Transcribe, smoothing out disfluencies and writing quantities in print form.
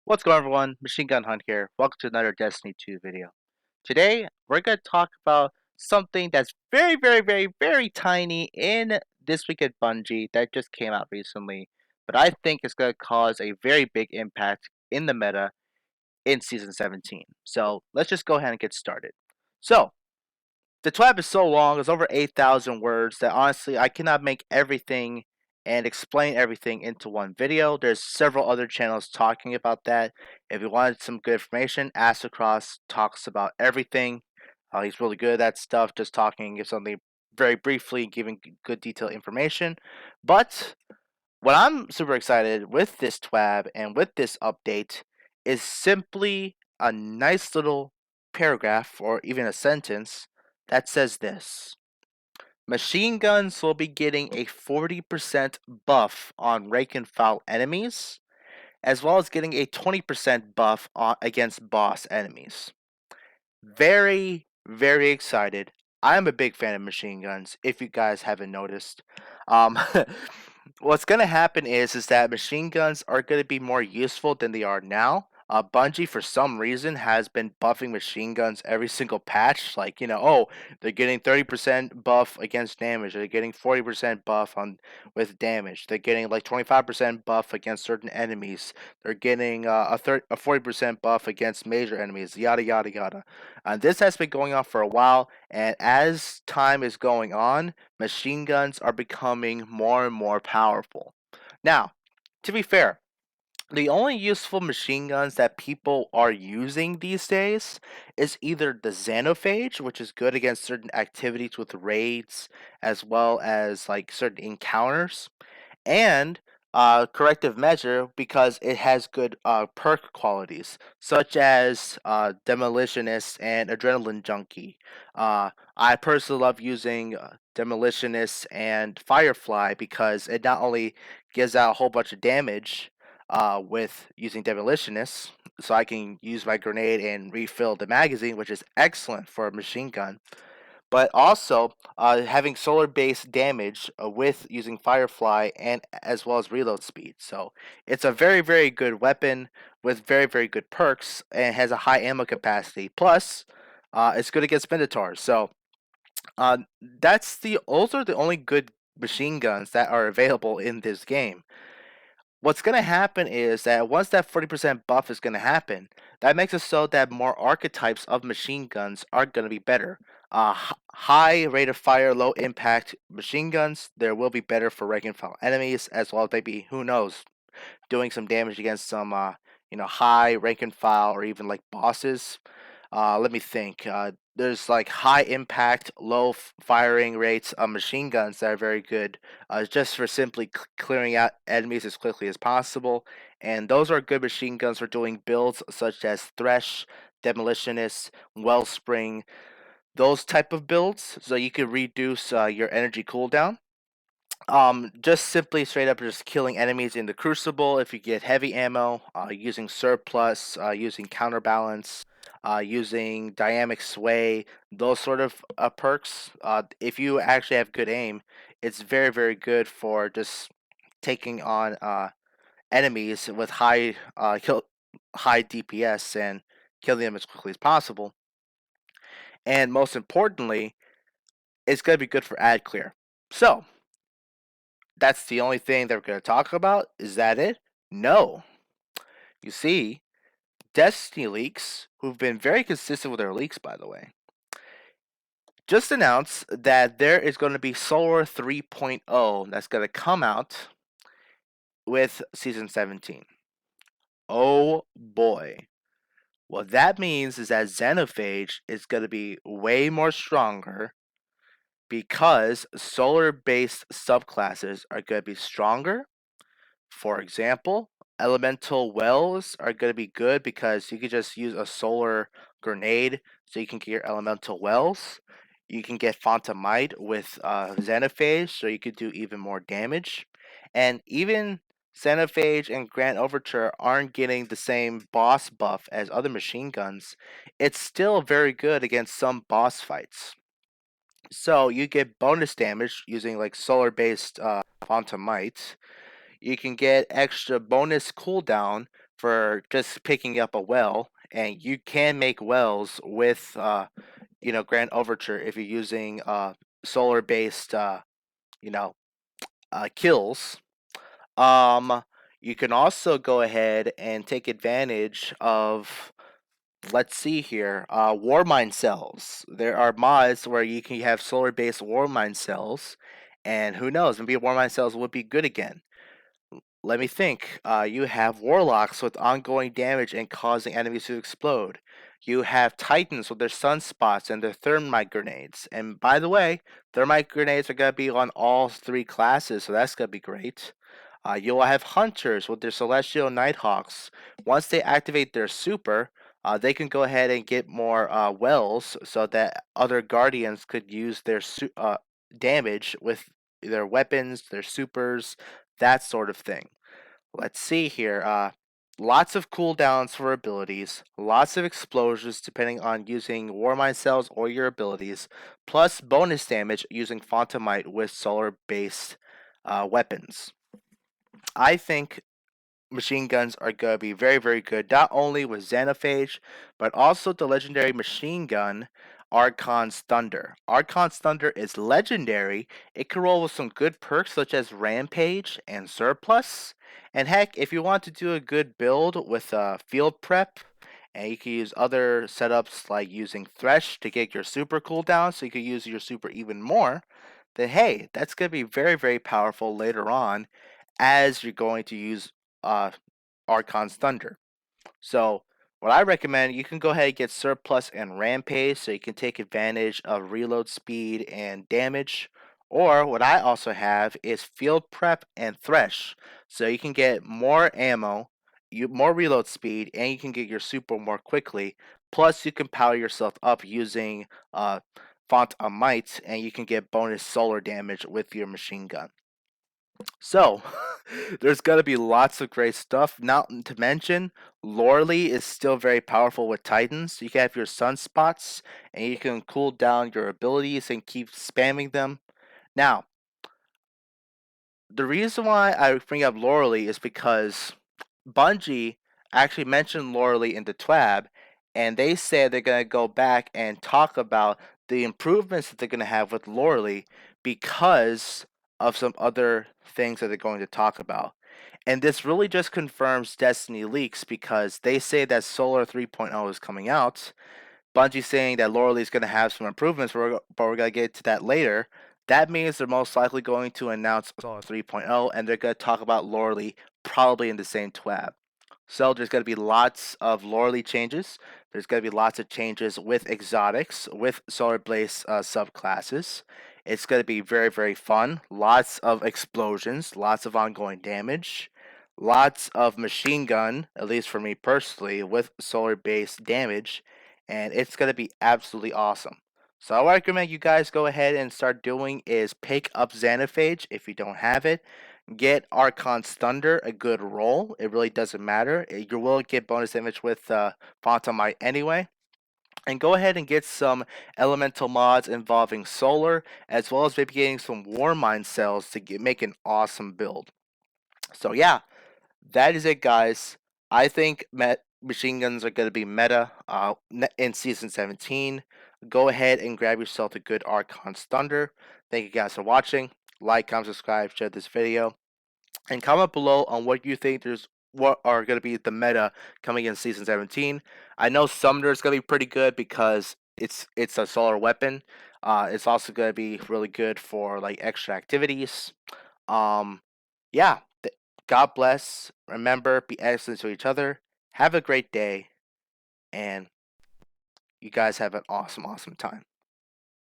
What's going on, everyone? Machine Gun Hunt here. Welcome to another Destiny 2 video. Today, we're going to talk about something that's very tiny in this week at Bungie that just came out recently, but I think it's going to cause a very big impact in the meta in Season 17. So, let's just go ahead and get started. So, the TWAB is so long, it's over 8,000 words, that honestly I cannot make everything and explain everything into one video. There's several other channels talking about that. If you wanted some good information, Ask Across talks about everything. He's really good at that stuff, just talking something very briefly, giving good detailed information. But what I'm super excited with this TWAB and with this update is simply a nice little paragraph or even a sentence that says this. Machine guns will be getting a 40% buff on rank and file enemies, as well as getting a 20% buff against boss enemies. Very excited. I'm a big fan of machine guns, if you guys haven't noticed. Um, what's gonna happen is that machine guns are gonna be more useful than they are now. Bungie, for some reason, has been buffing machine guns every single patch. Like, oh, they're getting 30% buff against damage. They're getting 40% buff on with damage. They're getting like 25% buff against certain enemies. They're getting a 40% buff against major enemies. Yada yada yada. This has been going on for a while, and as time is going on, machine guns are becoming more and more powerful. Now, to be fair, the only useful machine guns that people are using these days is either the Xenophage, which is good against certain activities with raids, as well as like certain encounters, and corrective measure because it has good perk qualities, such as demolitionist and adrenaline junkie. I personally love using demolitionist and firefly because it not only gives out a whole bunch of damage with using demolitionist, so I can use my grenade and refill the magazine, which is excellent for a machine gun, but also having solar based damage with using Firefly and as well as reload speed. So it's a very good weapon with very good perks and has a high ammo capacity. Plus, it's good against Minotaurs. So those are the only good machine guns that are available in this game. What's going to happen is that once that 40% buff is going to happen, that makes it so that more archetypes of machine guns are going to be better. High rate of fire, low impact machine guns, there will be better for rank and file enemies, as well as maybe, who knows, doing some damage against some, high rank and file or even like bosses. Let me think. There's like high impact, low firing rates of machine guns that are very good, just for simply clearing out enemies as quickly as possible. And those are good machine guns for doing builds such as Thresh, Demolitionist, Wellspring, those type of builds. So you could reduce your energy cooldown. Just simply straight up just killing enemies in the Crucible if you get heavy ammo, using surplus, using counterbalance, using dynamic sway, those sort of perks. If you actually have good aim, it's very good for just taking on enemies with high DPS and killing them as quickly as possible. And most importantly, it's gonna be good for ad clear. So that's the only thing that we're going to talk about? Is that it? No. You see, Destiny Leaks, who've been very consistent with their leaks, by the way, just announced that there is going to be Solar 3.0 that's going to come out with Season 17. Oh boy. What that means is that Xenophage is going to be way more stronger because solar based subclasses are going to be stronger. For example, elemental wells are going to be good because you could just use a solar grenade so you can get your elemental wells. You can get Phantomite with Xenophage so you could do even more damage. And even Xenophage and Grand Overture aren't getting the same boss buff as other machine guns. It's still very good against some boss fights. So you get bonus damage using like solar based Phantomite. You can get extra bonus cooldown for just picking up a well, and you can make wells with Grand Overture if you're using solar based you know kills. Um, you can also go ahead and take advantage of, let's see here, war mine cells. There are mods where you can have solar based war mine cells, and who knows, maybe war mine cells would be good again. Let me think. You have warlocks with ongoing damage and causing enemies to explode. You have titans with their sunspots and their thermite grenades. And by the way, thermite grenades are gonna be on all three classes, so that's gonna be great. You'll have hunters with their celestial nighthawks. Once they activate their super, they can go ahead and get more wells, so that other guardians could use their damage with their weapons, their supers, that sort of thing. Let's see here. Lots of cooldowns for abilities, lots of explosions depending on using Warmind cells or your abilities, plus bonus damage using Fontamite with solar based weapons. I think machine guns are going to be very, very good, not only with Xenophage, but also the legendary machine gun, Archon's Thunder. Archon's Thunder is legendary. It can roll with some good perks such as Rampage and Surplus. And heck, if you want to do a good build with Field Prep, and you can use other setups like using Thresh to get your super cooldown, so you can use your super even more, then hey, that's going to be very, very powerful later on as you're going to use uh, Archon's Thunder. So, what I recommend, you can go ahead and get Surplus and Rampage so you can take advantage of reload speed and damage. Or, what I also have is Field Prep and Thresh, so you can get more ammo, more reload speed, and you can get your super more quickly. Plus, you can power yourself up using Font of Might, and you can get bonus solar damage with your machine gun. So, there's got to be lots of great stuff. Not to mention, Loreley is still very powerful with Titans. You can have your sunspots, and you can cool down your abilities and keep spamming them. Now, the reason why I bring up Loreley is because Bungie actually mentioned Loreley in the TWAB, and they said they're going to go back and talk about the improvements that they're going to have with Loreley because of some other things that they're going to talk about. And this really just confirms Destiny leaks because they say that Solar 3.0 is coming out. Bungie saying that Loreley is going to have some improvements, but we're going to get to that later. That means they're most likely going to announce Solar 3.0, and they're going to talk about Loreley probably in the same TWAB. So there's going to be lots of Loreley changes. There's going to be lots of changes with exotics, with Solar Blaze subclasses. It's going to be very, very fun. Lots of explosions, lots of ongoing damage, lots of machine gun, at least for me personally, with solar based damage. And it's going to be absolutely awesome. So I recommend you guys go ahead and start doing is pick up Xenophage if you don't have it. Get Archon's Thunder a good roll. It really doesn't matter. You will get bonus damage with Phantomite anyway. And go ahead and get some elemental mods involving solar, as well as maybe getting some Warmind cells to make an awesome build. So yeah, that is it, guys. I think machine guns are going to be meta in Season 17. Go ahead and grab yourself a good Archon's Thunder. Thank you guys for watching. Like, comment, subscribe, share this video, and comment below on what you think what are going to be the meta coming in Season 17. I know Summoner is going to be pretty good because it's a solar weapon. It's also going to be really good for like extra activities. Um, yeah. God bless. Remember, be excellent to each other. Have a great day, and you guys have an awesome, awesome time.